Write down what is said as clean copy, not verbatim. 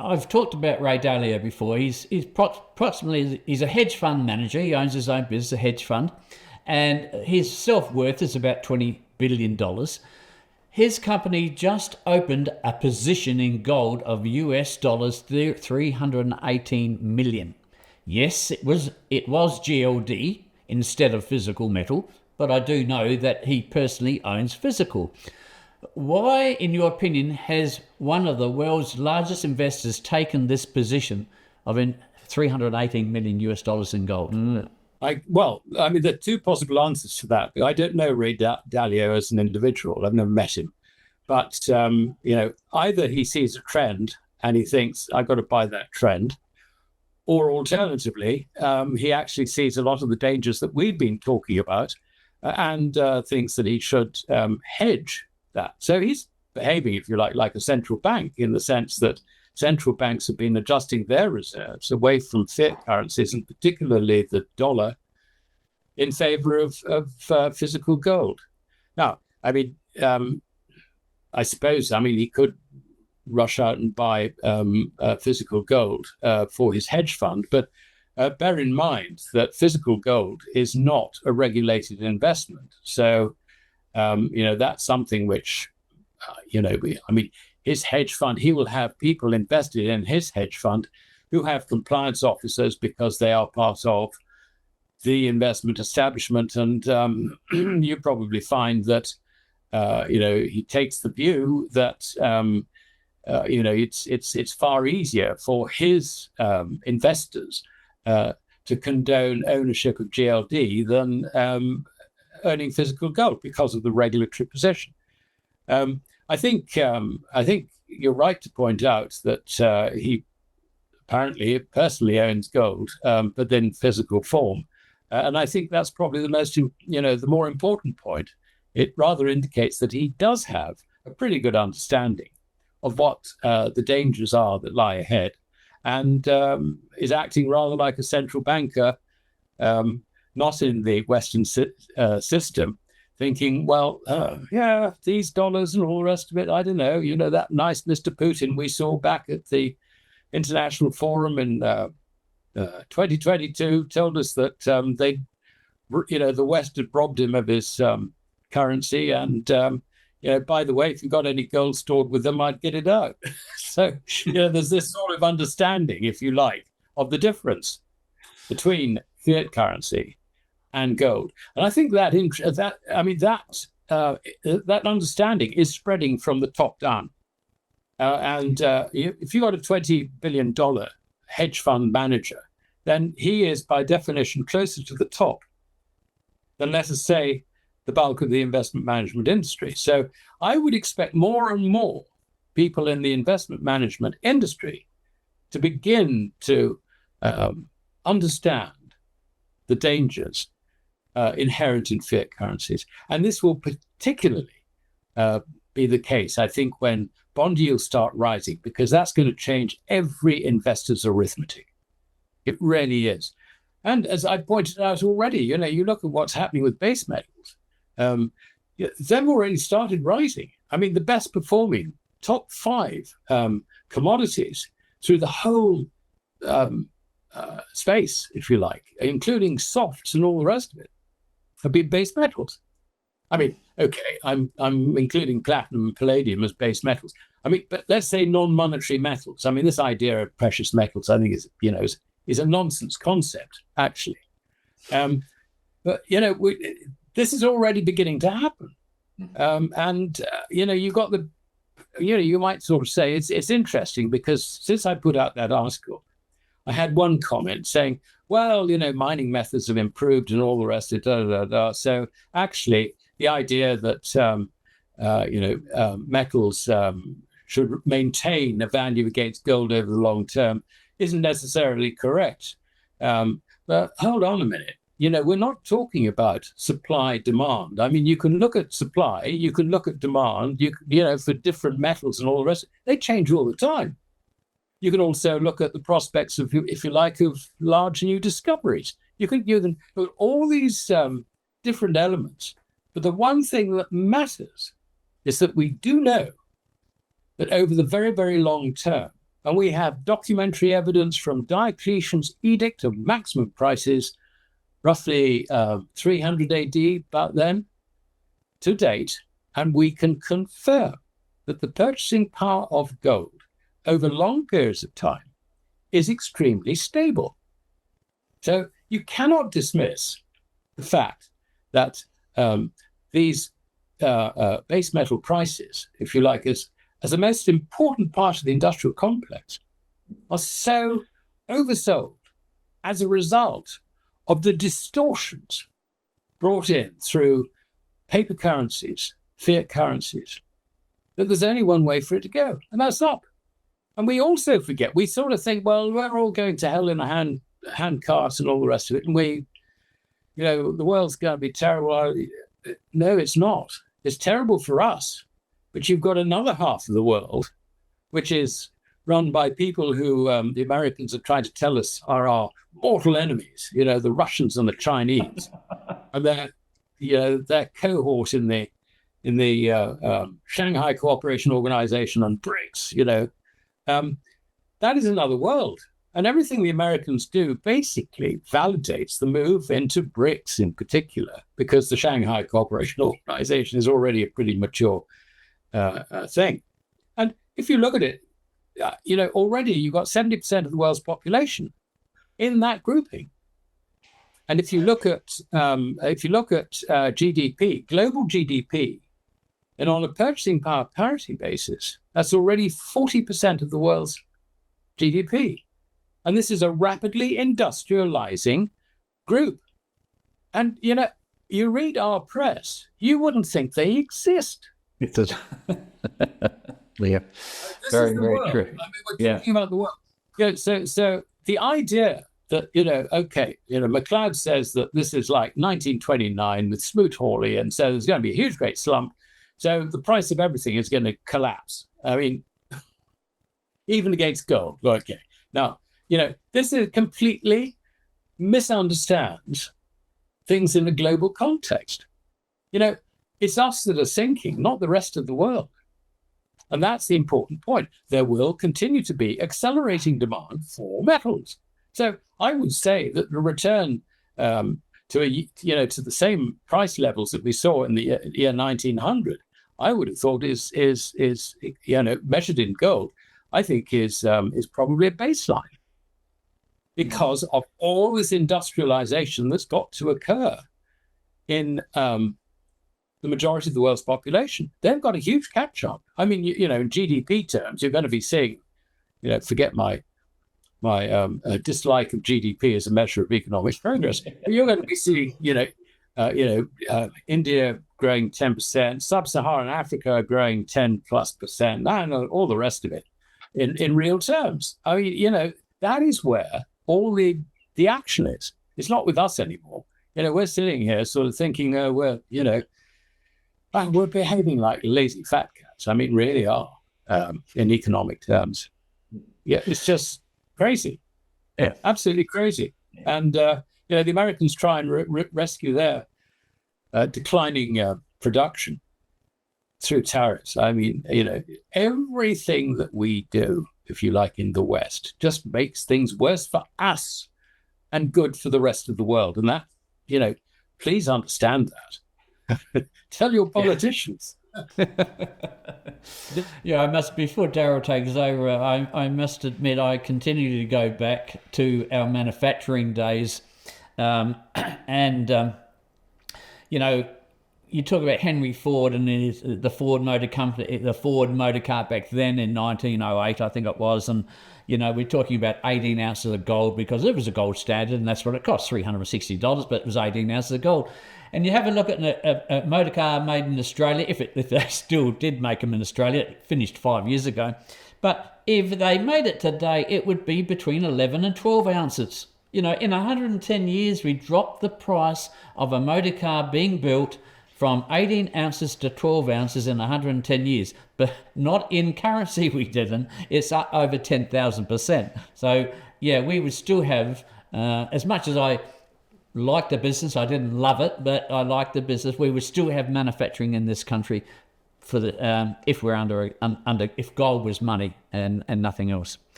I've talked about Ray Dalio before. He's a hedge fund manager. He owns his own business, a hedge fund, and his self worth is about $20 billion. His company just opened a position in gold of US dollars 318 million. Yes, it was GLD instead of physical metal, but I do know that he personally owns physical. Why, in your opinion, has one of the world's largest investors taken this position of 318 million US dollars in gold? There are two possible answers to that. I don't know Ray Dalio as an individual. I've never met him. But, either he sees a trend and he thinks, I've got to buy that trend, or alternatively, he actually sees a lot of the dangers that we've been talking about and thinks that he should hedge that. So he's behaving, if you like a central bank, in the sense that central banks have been adjusting their reserves away from fiat currencies, and particularly the dollar, in favor of physical gold. Now, I suppose he could rush out and buy physical gold for his hedge fund, but bear in mind that physical gold is not a regulated investment. So, that's something which, his hedge fund, he will have people invested in his hedge fund who have compliance officers because they are part of the investment establishment. And you probably find that, he takes the view that, it's far easier for his investors to condone ownership of GLD than owning physical gold because of the regulatory position. I think you're right to point out that he apparently personally owns gold, but in physical form. And I think that's probably the more important point. It rather indicates that he does have a pretty good understanding of what the dangers are that lie ahead, and is acting rather like a central banker, not in the Western system, thinking, these dollars and all the rest of it, I don't know, that nice Mr. Putin we saw back at the International Forum in 2022 told us that the West had robbed him of his currency, and by the way, if you've got any gold stored with them, I'd get it out. So there's this sort of understanding, if you like, of the difference between fiat currency and gold. And I think that understanding is spreading from the top down. If you've got a $20 billion hedge fund manager, then he is by definition closer to the top than, let us say, the bulk of the investment management industry. So I would expect more and more people in the investment management industry to begin to understand the dangers inherent in fiat currencies. And this will particularly be the case, I think, when bond yields start rising, because that's going to change every investor's arithmetic. It really is. And as I pointed out already, you look at what's happening with base metals. They've already started rising. The best performing top 5 commodities through the whole space, if you like, including softs and all the rest of it, have been base metals. Okay, I'm including platinum and palladium as base metals. But let's say non-monetary metals. This idea of precious metals, I think, is a nonsense concept, actually. This is already beginning to happen. You got you might sort of say it's interesting, because since I put out that article, I had one comment saying, well, mining methods have improved and all the rest of it. So actually, the idea that, metals should maintain a value against gold over the long term isn't necessarily correct. But hold on a minute. We're not talking about supply demand. You can look at supply, you can look at demand, for different metals and all the rest. They change all the time. You can also look at the prospects of, if you like, of large new discoveries. You can look at all these different elements. But the one thing that matters is that we do know that over the very, very long term, And we have documentary evidence from Diocletian's edict of maximum prices, roughly 300 AD, about then, to date. And we can confirm that the purchasing power of gold over long periods of time is extremely stable. So you cannot dismiss the fact that these base metal prices, if you like, as the most important part of the industrial complex, are so oversold as a result of the distortions brought in through paper currencies, fiat currencies, that there's only one way for it to go, and that's up. And we also forget, we sort of think, well, we're all going to hell in a hand cart and all the rest of it, and the world's going to be terrible. No, it's not. It's terrible for us. But you've got another half of the world, which is run by people who the Americans are trying to tell us are our mortal enemies, the Russians and the Chinese. And their cohort in the Shanghai Cooperation Organization and BRICS, that is another world. And everything the Americans do basically validates the move into BRICS in particular, because the Shanghai Cooperation Organization is already a pretty mature thing. And if you look at it, already you've got 70% of the world's population in that grouping. And if you look at GDP, global GDP, and on a purchasing power parity basis, that's already 40% of the world's GDP. And this is a rapidly industrializing group. And, you read our press, you wouldn't think they exist. It does. Yeah. Very, very true. I mean, we're talking about the world. So the idea that, Macleod says that this is like 1929 with Smoot-Hawley, and so there's going to be a huge, great slump. So the price of everything is going to collapse. I mean, even against gold. Okay. Now, this is completely misunderstands things in a global context. It's us that are sinking, not the rest of the world. And that's the important point. There will continue to be accelerating demand for metals. So I would say that the return to the same price levels that we saw in the year 1900, I would have thought is measured in gold, I think is probably a baseline, because of all this industrialization that's got to occur in the majority of the world's population. They've got a huge catch-up. I mean, in GDP terms, you're going to be seeing, forget my dislike of GDP as a measure of economic progress. You're going to be seeing, India growing 10%, Sub-Saharan Africa growing 10+%, and all the rest of it in real terms. I mean, that is where all the action is. It's not with us anymore. We're sitting here sort of thinking, we're behaving like lazy fat cats. I mean, really are, in economic terms. Yeah, it's just crazy. Yeah, absolutely crazy. And, the Americans try and rescue their declining production through tariffs. I mean, everything that we do, if you like, in the West, just makes things worse for us and good for the rest of the world. And that, please understand that. Tell your politicians. Yeah, before Darryl takes over, I must admit I continue to go back to our manufacturing days. You talk about Henry Ford and the Ford Motor Company, the Ford Motor Car back then in 1908, I think it was. And, we're talking about 18 ounces of gold because it was a gold standard and that's what it cost, $360, but it was 18 ounces of gold. And you have a look at a motor car made in Australia, if they still did make them in Australia, it finished 5 years ago. But if they made it today, it would be between 11 and 12 ounces. In 110 years, we dropped the price of a motor car being built from 18 ounces to 12 ounces in 110 years. But not in currency, we didn't. It's up over 10,000%. So, yeah, we would still have, as much as I like the business, I didn't love it, but I like the business, we would still have manufacturing in this country for the if we're under if gold was money and nothing else.